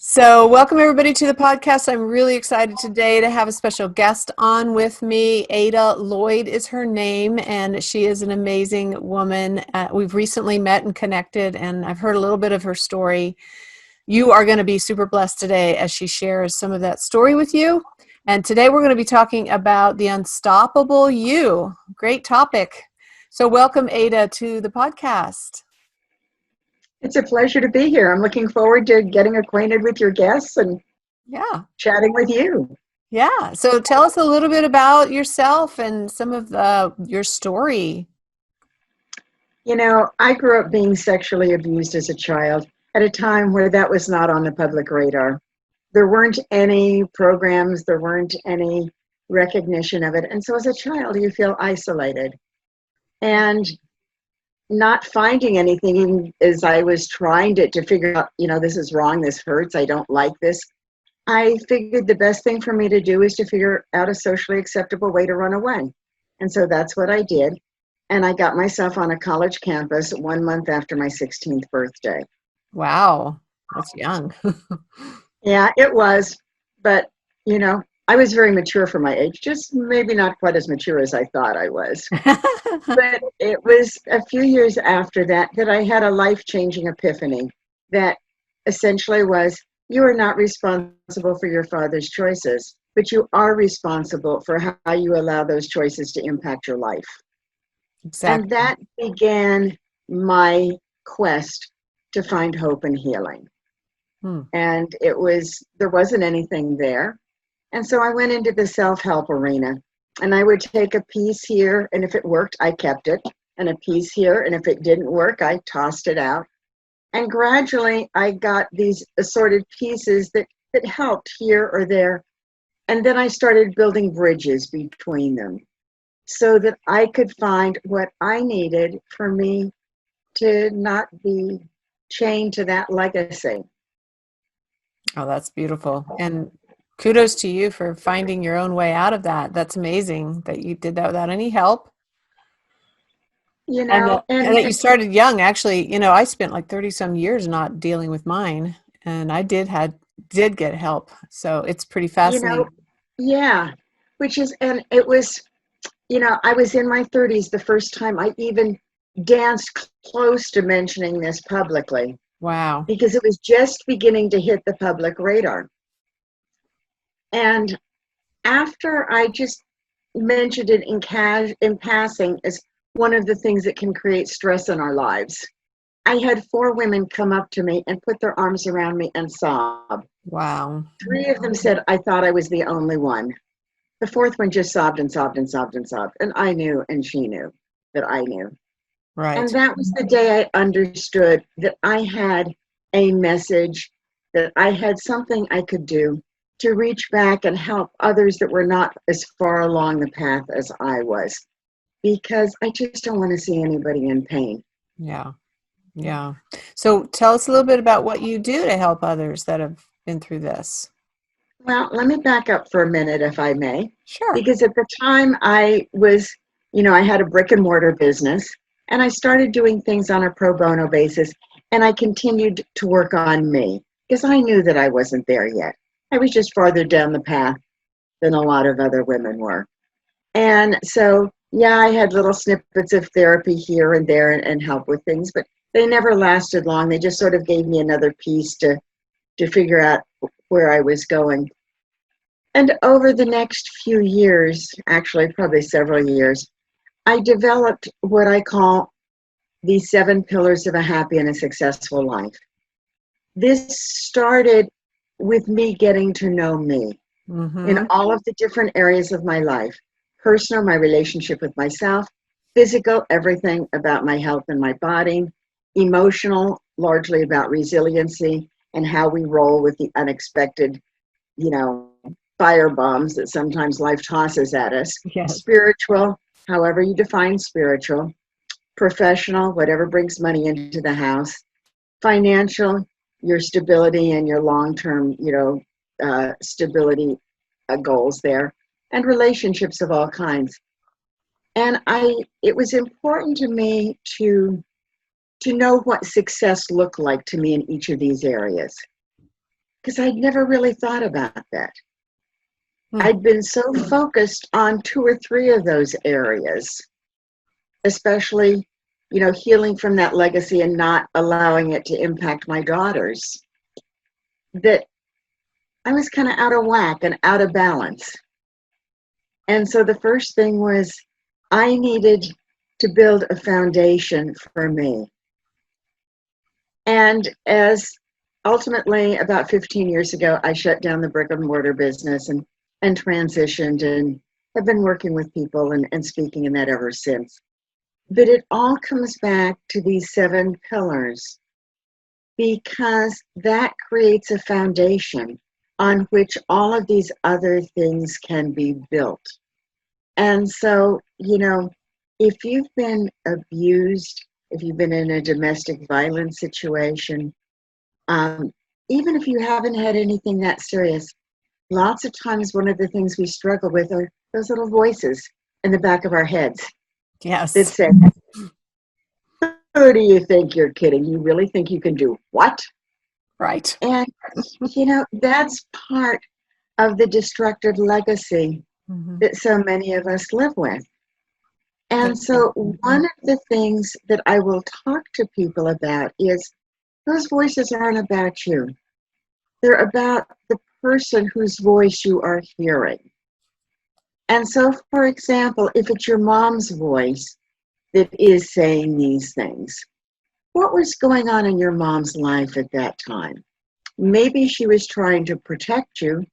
So, welcome everybody to the podcast. I'm really excited today to have a special guest on with me. Ada Lloyd is her name, and she is an amazing woman. We've recently met and connected, and I've heard a little bit of her story. You are going to be super blessed today as she shares some of that story with you. And today we're going to be talking about the unstoppable you. Great topic. So, welcome, Ada, to the podcast. It's a pleasure to be here. I'm looking forward to getting acquainted with your guests and chatting with you. Yeah. So tell us a little bit about yourself and some of your story. You know, I grew up being sexually abused as a child at a time where that was not on the public radar. There weren't any programs, there weren't any recognition of it. And so as a child, you feel isolated. And not finding anything, even as I was trying to figure out, this is wrong, this hurts, I don't like this. I figured the best thing for me to do is to figure out a socially acceptable way to run away. And so that's what I did. And I got myself on a college campus 1 month after my 16th birthday. Wow, that's young. Yeah, it was. But, I was very mature for my age, just maybe not quite as mature as I thought I was. But it was a few years after that I had a life-changing epiphany that essentially was, you are not responsible for your father's choices, but you are responsible for how you allow those choices to impact your life. Exactly. And that began my quest to find hope and healing. And there wasn't anything there. And so I went into the self-help arena, and I would take a piece here, and if it worked, I kept it, and a piece here, and if it didn't work, I tossed it out. And gradually, I got these assorted pieces that helped here or there. And then I started building bridges between them so that I could find what I needed for me to not be chained to that legacy. Oh, that's beautiful. And kudos to you for finding your own way out of that. That's amazing that you did that without any help. And that you started young. Actually, I spent like 30 some years not dealing with mine, and I did get help. So it's pretty fascinating. Yeah, and it was, I was in my 30s the first time I even danced close to mentioning this publicly. Wow. Because it was just beginning to hit the public radar. And after I just mentioned it in passing as one of the things that can create stress in our lives, I had 4 women come up to me and put their arms around me and sob. Wow. 3 of them said I thought I was the only one. The 4th one just sobbed and sobbed and sobbed and sobbed. And I knew, and she knew that I knew. Right. And that was the day I understood that I had a message, that I had something I could do to reach back and help others that were not as far along the path as I was. Because I just don't want to see anybody in pain. Yeah. Yeah. So tell us a little bit about what you do to help others that have been through this. Well, let me back up for a minute, if I may. Sure. Because at the time I was, I had a brick and mortar business, and I started doing things on a pro bono basis, and I continued to work on me because I knew that I wasn't there yet. I was just farther down the path than a lot of other women were. And so, yeah, I had little snippets of therapy here and there and help with things, but they never lasted long. They just sort of gave me another piece to figure out where I was going. And over the next few years, actually probably several years, I developed what I call the 7 pillars of a happy and a successful life. This started with me getting to know me in all of the different areas of my life. Personal, my relationship with myself; physical, everything about my health and my body; emotional, largely about resiliency and how we roll with the unexpected, fire bombs that sometimes life tosses at us. Yes. Spiritual, however you define spiritual; professional, whatever brings money into the house; financial, your stability and your long-term, stability goals there; and relationships of all kinds. And it was important to me to know what success looked like to me in each of these areas. because I'd never really thought about that. Hmm. I'd been so focused on 2 or 3 of those areas, especially, healing from that legacy and not allowing it to impact my daughters, that I was kind of out of whack and out of balance. And so the first thing was I needed to build a foundation for me. And as ultimately about 15 years ago, I shut down the brick and mortar business and transitioned and have been working with people and speaking in that ever since. But it all comes back to these 7 pillars, because that creates a foundation on which all of these other things can be built. And so, if you've been abused, if you've been in a domestic violence situation, even if you haven't had anything that serious, lots of times one of the things we struggle with are those little voices in the back of our heads that Yes. say, who do you think you're kidding? You really think you can do what? Right. And, that's part of the destructive legacy Mhm. that so many of us live with. And Thank you. so one of the things that I will talk to people about is those voices aren't about you. They're about the person whose voice you are hearing. And so, for example, if it's your mom's voice that is saying these things, what was going on in your mom's life at that time? Maybe she was trying to protect you,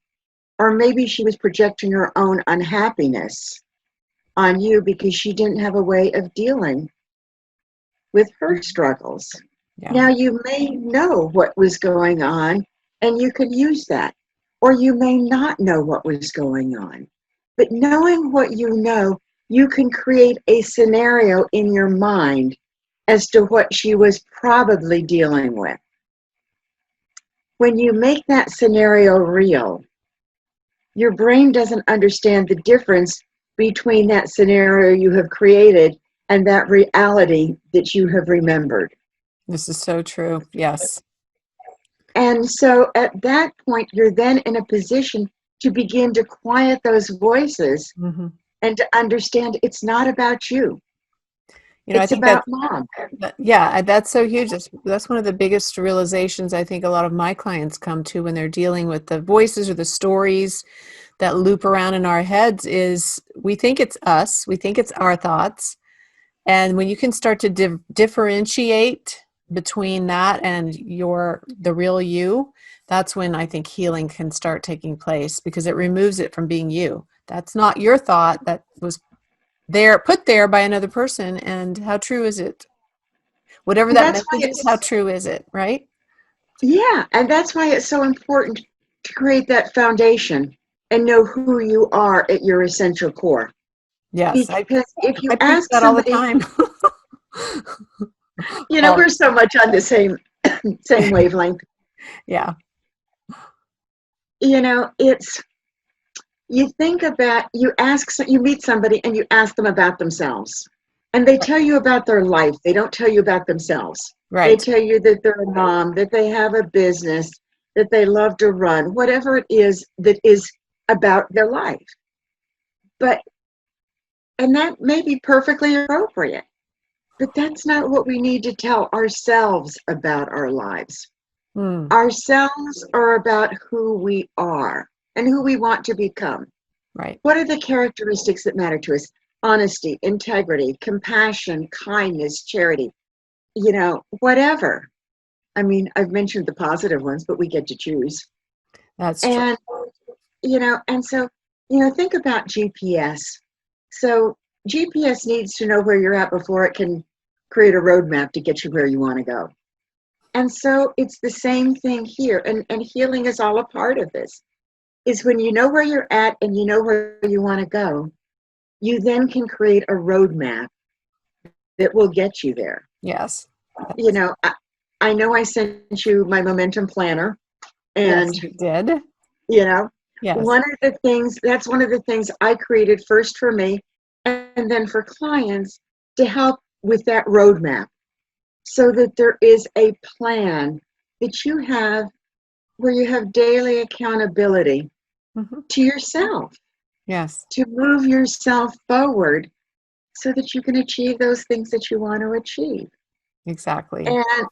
or maybe she was projecting her own unhappiness on you because she didn't have a way of dealing with her struggles. Yeah. Now, you may know what was going on and you could use that, or you may not know what was going on. But knowing what you know, you can create a scenario in your mind as to what she was probably dealing with. When you make that scenario real, your brain doesn't understand the difference between that scenario you have created and that reality that you have remembered. This is so true. Yes. And so at that point, you're then in a position to begin to quiet those voices Hmm. and to understand it's not about you. I It's think about mom. yeah, that's so huge. That's one of the biggest realizations I think a lot of my clients come to when they're dealing with the voices or the stories that loop around in our heads is we think it's us, we think it's our thoughts. And when you can start to differentiate between that and the real you, that's when I think healing can start taking place, because it removes it from being you. That's not your thought, that was put there by another person. And how true is it? Whatever And that that's why message is, how true is it, right? and that's why it's so important to create that foundation and know who you are at your essential core. Yes, Because if you I preach ask that all the somebody, time. we're so much on the same wavelength. Yeah. It's you meet somebody and you ask them about themselves. And they tell you about their life. They don't tell you about themselves. They Right. tell you that they're a mom, that they have a business, that they love to run, whatever it is that is about their life. And that may be perfectly appropriate, but that's not what we need to tell ourselves about our lives. Hmm. Ourselves are about who we are and who we want to become. Right. What are the characteristics that matter to us? Honesty, integrity, compassion, kindness, charity, whatever. I mean, I've mentioned the positive ones, but we get to choose. That's true. And, and so, think about GPS. So GPS needs to know where you're at before it can create a roadmap to get you where you want to go. And so it's the same thing here. And healing is all a part of this, is when you know where you're at and you know where you want to go, you then can create a roadmap that will get you there. Yes. You know, I know I sent you my momentum planner, Yes, and, you did. you know, Yes. that's one of the things I created first for me and then for clients to help with that roadmap so that there is a plan that you have where you have daily accountability Hmm. to yourself, Yes, to move yourself forward so that you can achieve those things that you want to achieve. exactly. And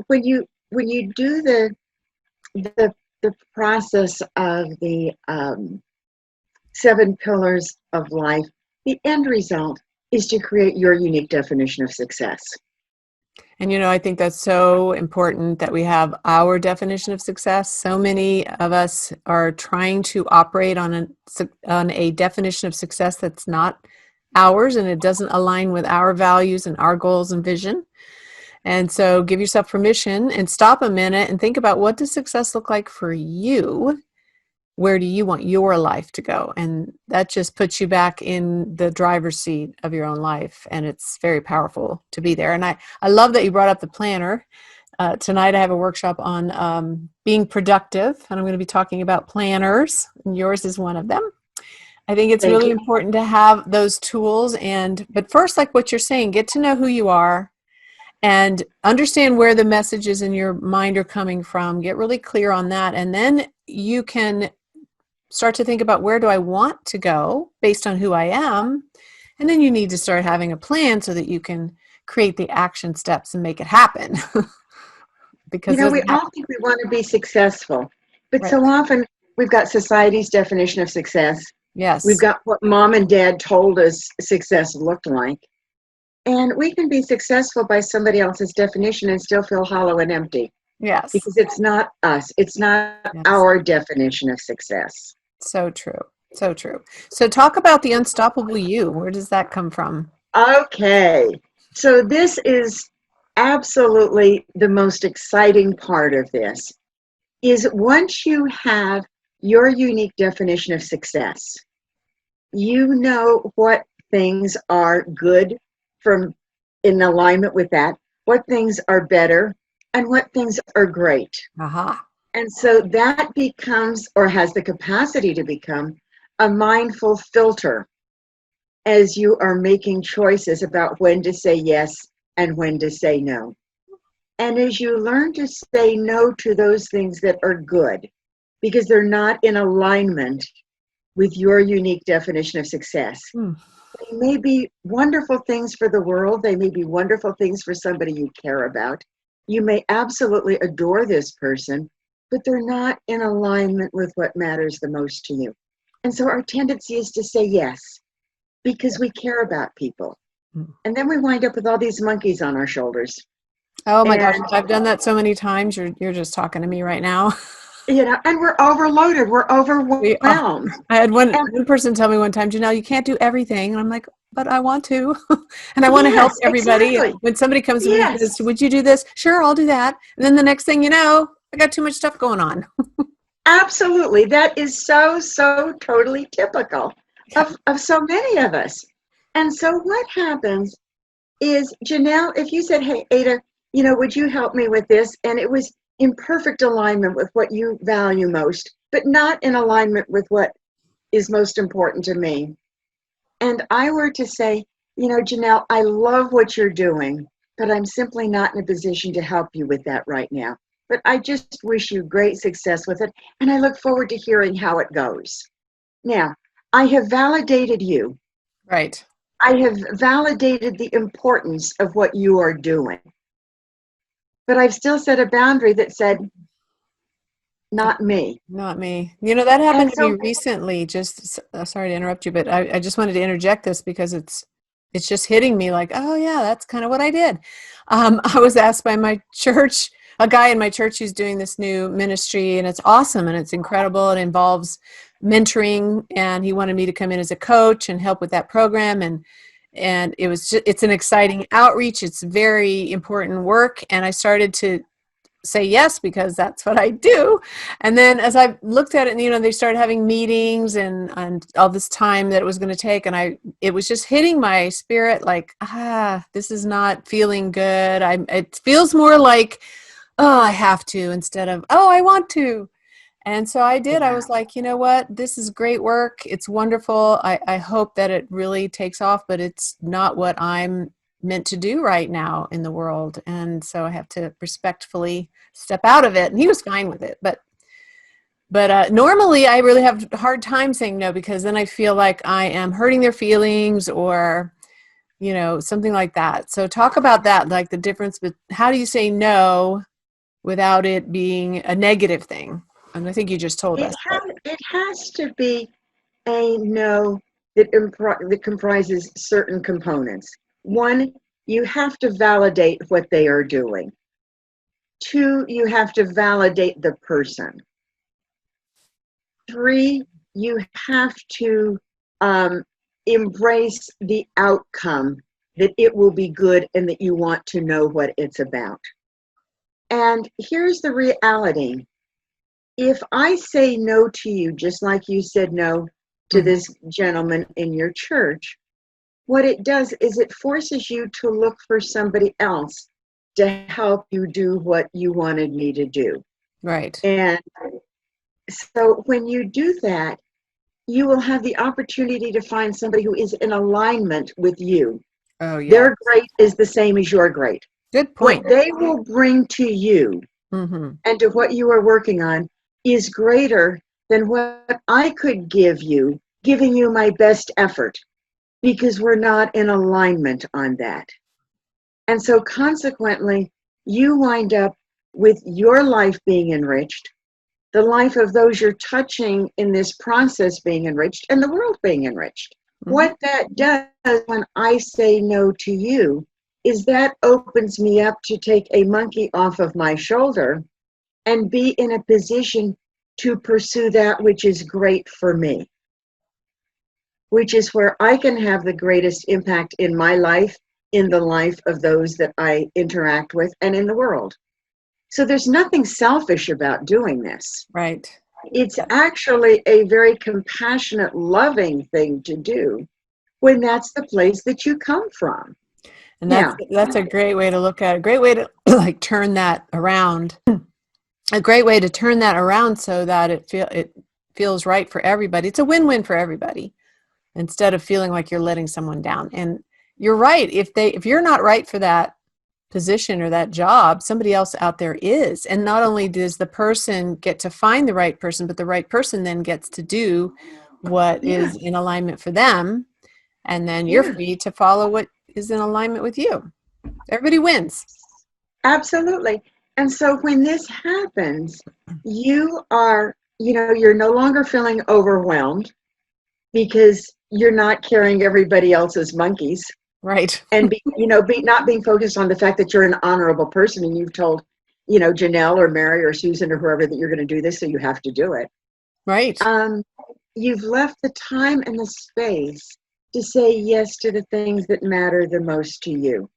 when you do the process of the 7 pillars of life, the end result is to create your unique definition of success. And I think that's so important that we have our definition of success. So many of us are trying to operate on a definition of success that's not ours, and it doesn't align with our values and our goals and vision. And so give yourself permission and stop a minute and think about, what does success look like for you? Where do you want your life to go? And that just puts you back in the driver's seat of your own life. And it's very powerful to be there. And I love that you brought up the planner. Tonight I have a workshop on being productive, and I'm going to be talking about planners, and yours is one of them. I think it's Thank really you. important to have those tools. But first, like what you're saying, get to know who you are and understand where the messages in your mind are coming from. Get really clear on that. And then you can start to think about, where do I want to go based on who I am? And then you need to start having a plan so that you can create the action steps and make it happen. Because it We doesn't all happen. think we want to be successful, but so Right. often we've got society's definition of success. We've Yes. got what mom and dad told us success looked like. And we can be successful by somebody else's definition and still feel hollow and empty Yes. because it's not us. It's not Yes. our definition of success. So true. So true. So talk about the unstoppable you. Where does that come from? Okay. So this is absolutely the most exciting part of this is once you have your unique definition of success, you know what things are good from in alignment with that, what things are better, and what things are great. Aha. And so that becomes, or has the capacity to become, a mindful filter as you are making choices about when to say yes and when to say no. And as you learn to say no to those things that are good, because they're not in alignment with your unique definition of success. Hmm. They may be wonderful things for the world. They may be wonderful things for somebody you care about. You may absolutely adore this person, but they're not in alignment with what matters the most to you. And so our tendency is to say yes because we care about people. Hmm. And then we wind up with all these monkeys on our shoulders. Oh my gosh, And I've done that so many times. You're just talking to me right now. and we're overloaded, we're We are. overwhelmed. I had one And one person tell me one time, Janelle, you can't do everything. And I'm like, but I want to. And I want to help yes, everybody. And exactly. when somebody comes to me and Yes, says, would you do this? Sure, I'll do that. And then the next thing you know, I got too much stuff going on. absolutely. That is so totally typical of so many of us. And so what happens is, Janelle, if you said, hey, Ada, would you help me with this? And it was in perfect alignment with what you value most, but not in alignment with what is most important to me. And I were to say, Janelle, I love what you're doing, but I'm simply not in a position to help you with that right now. But I just wish you great success with it, and I look forward to hearing how it goes. Now, I have validated you. Right. I have validated the importance of what you are doing. But I've still set a boundary that said, not me. Not me. That And happened to me so, recently. Just sorry to interrupt you, but I just wanted to interject this because it's just hitting me like, oh yeah, that's kind of what I did. I was asked by my church, a guy in my church who's doing this new ministry, and it's awesome and it's incredible. It involves mentoring, and he wanted me to come in as a coach and help with that program. And it's an exciting outreach. It's very important work, and I started to say yes because that's what I do. And then as I looked at it, and they started having meetings and all this time that it was going to take, and it was just hitting my spirit like, this is not feeling good. It feels more like, oh, I have to, instead of, oh, I want to. And so I did. I yeah. was like, you know what? This is great work. It's wonderful. I hope that it really takes off, but it's not what I'm meant to do right now in the world. And so I have to respectfully step out of it. And he was fine with it. But normally I really have a hard time saying no, because then I feel like I am hurting their feelings or, something like that. So talk about that, like the difference, but how do you say no without it being a negative thing? And I think you just told us. It has to be a no that comprises certain components. One, you have to validate what they are doing. Two, you have to validate the person. Three, you have to embrace the outcome, that it will be good and that you want to know what it's about. And here's the reality. If I say no to you, just like you said no to this gentleman in your church, what it does is it forces you to look for somebody else to help you do what you wanted me to do. Right. And so when you do that, you will have the opportunity to find somebody who is in alignment with you. Oh, yeah. Their great is the same as your great. Good point. What they will bring to you and to what you are working on is greater than what I could give you, giving you my best effort, because we're not in alignment on that. And so consequently, you wind up with your life being enriched, the life of those you're touching in this process being enriched, and the world being enriched. What that does when I say no to you is that opens me up to take a monkey off of my shoulder and be in a position to pursue that which is great for me, which is where I can have the greatest impact in my life, in the life of those that I interact with, and in the world. So there's nothing selfish about doing this. Right. It's actually a very compassionate, loving thing to do when that's the place that you come from. And that's a great way to look at it. A great way to like turn that around. A great way to turn that around so that it feels right for everybody. It's a win-win for everybody, instead of feeling like you're letting someone down. And you're right. If you're not right for that position or that job, somebody else out there is. And not only does the person get to find the right person, but the right person then gets to do what is in alignment for them. And then you're free to follow what is in alignment with you. Everybody wins. Absolutely. And so when this happens, you are, you're no longer feeling overwhelmed because you're not carrying everybody else's monkeys. Right. And not being focused on the fact that you're an honorable person and you've told, Janelle or Mary or Susan or whoever that you're going to do this, so you have to do it. Right. You've left the time and the space to say yes to the things that matter the most to you.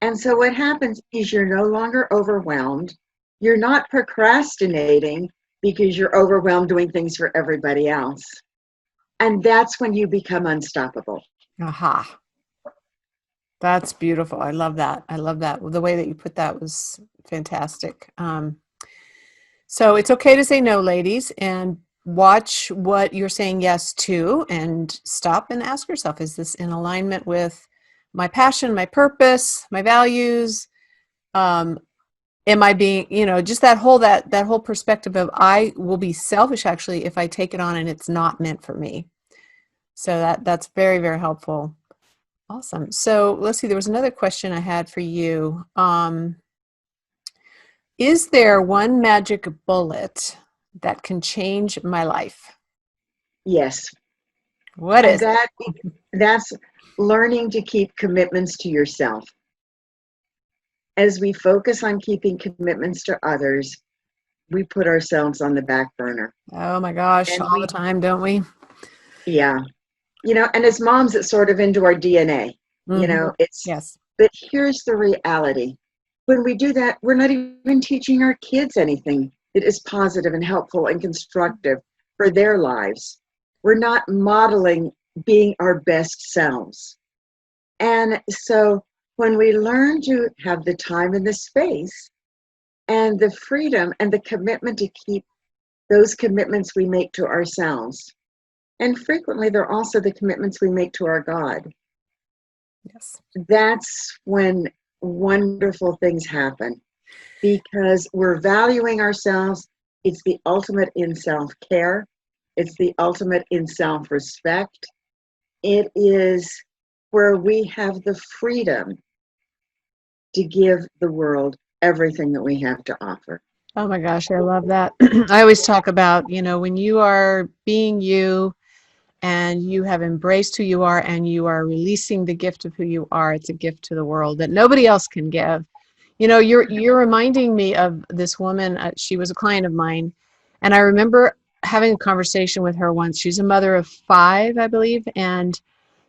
And so what happens is you're no longer overwhelmed. You're not procrastinating because you're overwhelmed doing things for everybody else. And that's when you become unstoppable. Aha. That's beautiful. I love that. I love that. The way that you put that was fantastic. So it's okay to say no, ladies, and watch what you're saying yes to and stop and ask yourself, is this in alignment with my passion, my purpose, my values? Am I being, just that whole perspective of I will be selfish actually if I take it on and it's not meant for me. So that's very, very helpful. Awesome. So let's see, there was another question I had for you. Is there one magic bullet that can change my life? Yes. What is that? That's learning to keep commitments to yourself. As we focus on keeping commitments to others, we put ourselves on the back burner. Oh my gosh, all the time, don't we? Yeah. And as moms, it's sort of into our DNA. Yes. But here's the reality. When we do that, we're not even teaching our kids anything that is positive and helpful and constructive for their lives. We're not modeling being our best selves. And so when we learn to have the time and the space and the freedom and the commitment to keep those commitments we make to ourselves, and frequently they're also the commitments we make to our God, Yes. That's when wonderful things happen because we're valuing ourselves. It's the ultimate in self-care. It's the ultimate in self-respect. It is where we have the freedom to give the world everything that we have to offer. Oh my gosh, I love that. I always talk about, when you are being you and you have embraced who you are and you are releasing the gift of who you are, it's a gift to the world that nobody else can give. You're reminding me of this woman. She was a client of mine, and I remember having a conversation with her once. She's a mother of 5, I believe, and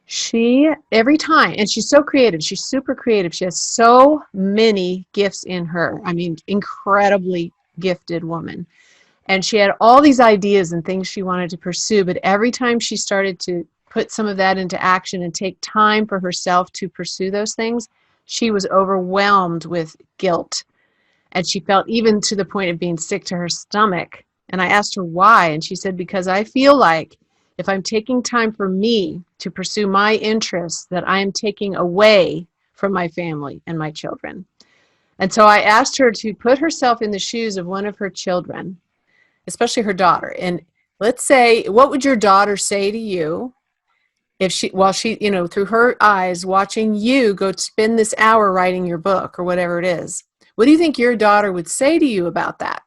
she every time, and she's so creative. She's super creative. She has so many gifts in her. I mean, incredibly gifted woman. And she had all these ideas and things she wanted to pursue, but every time she started to put some of that into action and take time for herself to pursue those things, she was overwhelmed with guilt. And she felt even to the point of being sick to her stomach. And I asked her why, and she said, because I feel like if I'm taking time for me to pursue my interests, that I am taking away from my family and my children. And so I asked her to put herself in the shoes of one of her children, especially her daughter. And let's say, what would your daughter say to you if while she, through her eyes, watching you go spend this hour writing your book or whatever it is? What do you think your daughter would say to you about that?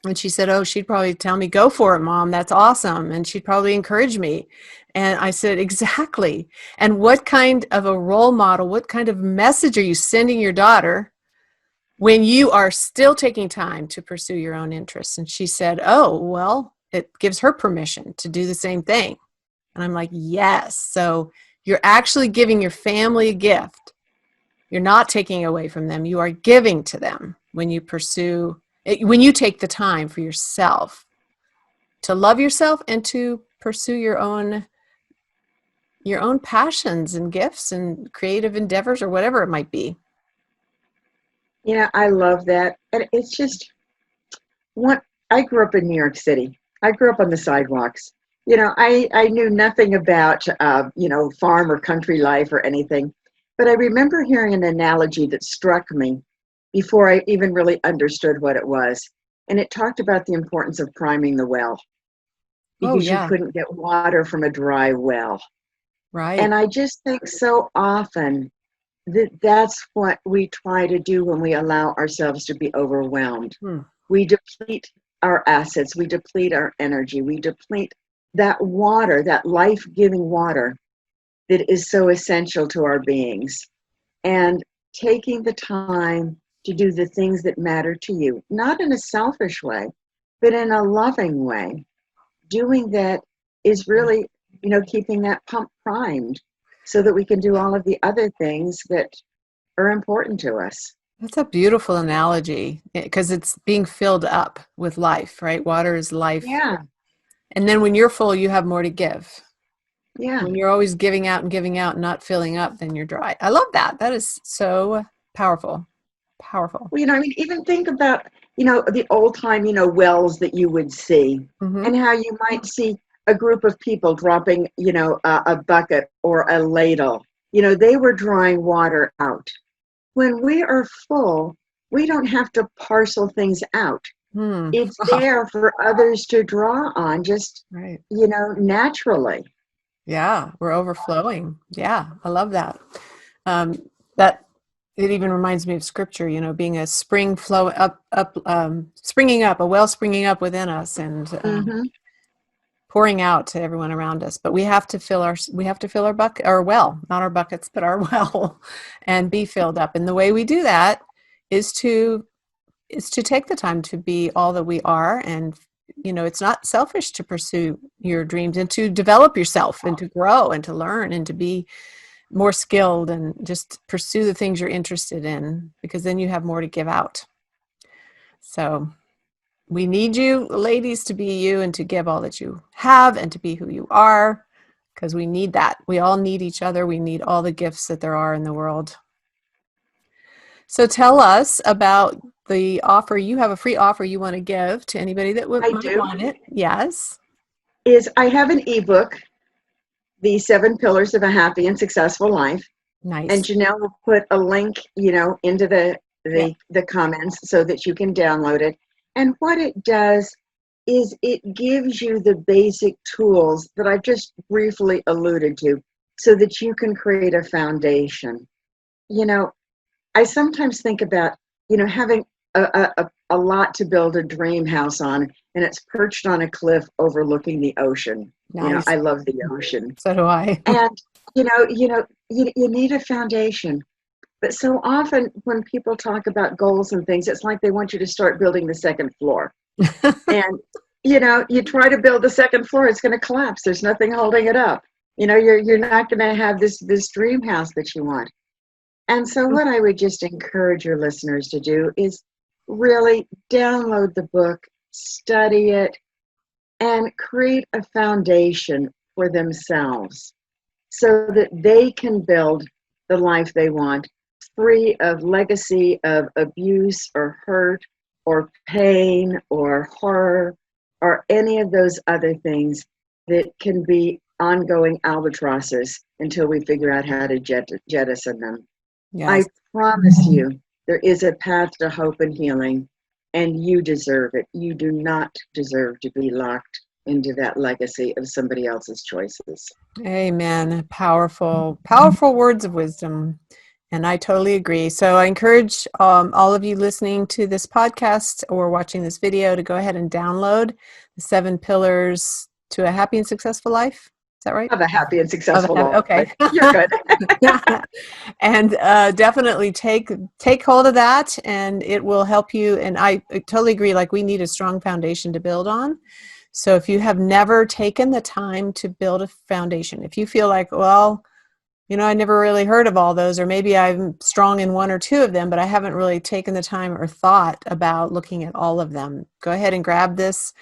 And she said, oh, she'd probably tell me, go for it, Mom. That's awesome. And she'd probably encourage me. And I said, exactly. And what kind of a role model, what kind of message are you sending your daughter when you are still taking time to pursue your own interests? And she said, oh, well, it gives her permission to do the same thing. And I'm like, yes. So you're actually giving your family a gift. You're not taking away from them. You are giving to them when you take the time for yourself to love yourself and to pursue your own passions and gifts and creative endeavors or whatever it might be. I love that. And it's just what I grew up in New York City. I grew up on the sidewalks. I knew nothing about, farm or country life or anything. But I remember hearing an analogy that struck me before I even really understood what it was. And it talked about the importance of priming the well Oh, because you yeah. couldn't get water from a dry well. Right. And I just think so often that that's what we try to do when we allow ourselves to be overwhelmed. We deplete our assets, we deplete our energy, we deplete that water, that life-giving water that is so essential to our beings. And taking the time to do the things that matter to you, not in a selfish way, but in a loving way. Doing that is really, keeping that pump primed so that we can do all of the other things that are important to us. That's a beautiful analogy because it's being filled up with life, right? Water is life. Yeah, And then when you're full, you have more to give. yeah. When you're always giving out and not filling up, then you're dry. I love that. That is so powerful. Powerful. Well, even think about, the old time, wells that you would see Mm-hmm. and how you might see a group of people dropping, a bucket or a ladle. They were drawing water out. When we are full, we don't have to parcel things out. It's there for others to draw on just, Right. naturally. Yeah, we're overflowing. Yeah, I love that. That it even reminds me of scripture, being a spring flow springing up, a well springing up within us and Mm-hmm. pouring out to everyone around us. But we have to fill our bucket, our well, not our buckets, but our well, and be filled up. And the way we do that is to take the time to be all that we are. And it's not selfish to pursue your dreams and to develop yourself and to grow and to learn and to be more skilled and just pursue the things you're interested in, because then you have more to give out. So we need you ladies to be you and to give all that you have and to be who you are, because we need that. We all need each other. We need all the gifts that there are in the world. So tell us about the offer. You have a free offer you want to give to anybody that might want it. Yes. I have an ebook, The 7 Pillars of a Happy and Successful Life. And Nice. Janelle will put a link, into Yeah. the comments so that you can download it. And what it does is it gives you the basic tools that I've just briefly alluded to so that you can create a foundation. You know, I sometimes think about, having a lot to build a dream house on, and it's perched on a cliff overlooking the ocean. Nice. I love the ocean. So do I. And, you need a foundation. But so often when people talk about goals and things, it's like they want you to start building the second floor. And, you try to build the second floor, it's going to collapse. There's nothing holding it up. You're not going to have this dream house that you want. And so what I would just encourage your listeners to do is really download the book, study it, and create a foundation for themselves so that they can build the life they want, free of legacy of abuse or hurt or pain or horror or any of those other things that can be ongoing albatrosses until we figure out how to jettison them. I Yes. promise you, there is a path to hope and healing, and you deserve it. You do not deserve to be locked into that legacy of somebody else's choices. Amen. Powerful, powerful words of wisdom. And I totally agree. So I encourage all of you listening to this podcast or watching this video to go ahead and download the 7 Pillars to a Happy and Successful Life. Is that right? Have a happy and Of a successful happy, life. okay. You're good. And definitely take hold of that, and it will help you. And I totally agree. Like, we need a strong foundation to build on. So if you have never taken the time to build a foundation, if you feel like, well, I never really heard of all those, or maybe I'm strong in 1 or 2 of them, but I haven't really taken the time or thought about looking at all of them, go ahead and grab this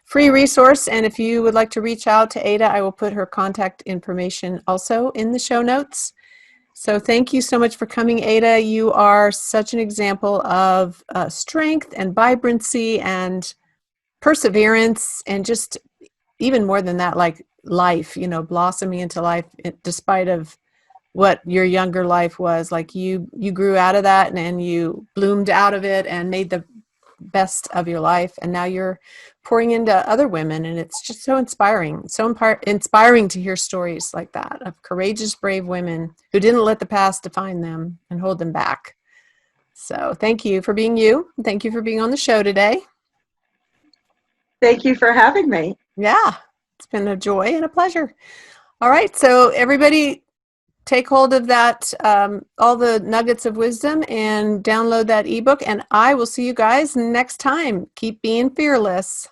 free resource. And if you would like to reach out to Ada, I will put her contact information also in the show notes. So thank you so much for coming, Ada. You are such an example of strength and vibrancy and perseverance, and just even more than that, like life, blossoming into life despite of what your younger life was. Like, you grew out of that, and you bloomed out of it and made the best of your life, and now you're pouring into other women, and it's just so inspiring, inspiring to hear stories like that of courageous, brave women who didn't let the past define them and hold them back. So thank you for being you. Thank you for being on the show today. Thank you for having me. Yeah, it's been a joy and a pleasure. All right, so everybody, take hold of that, all the nuggets of wisdom, and download that ebook. And I will see you guys next time. Keep being fearless.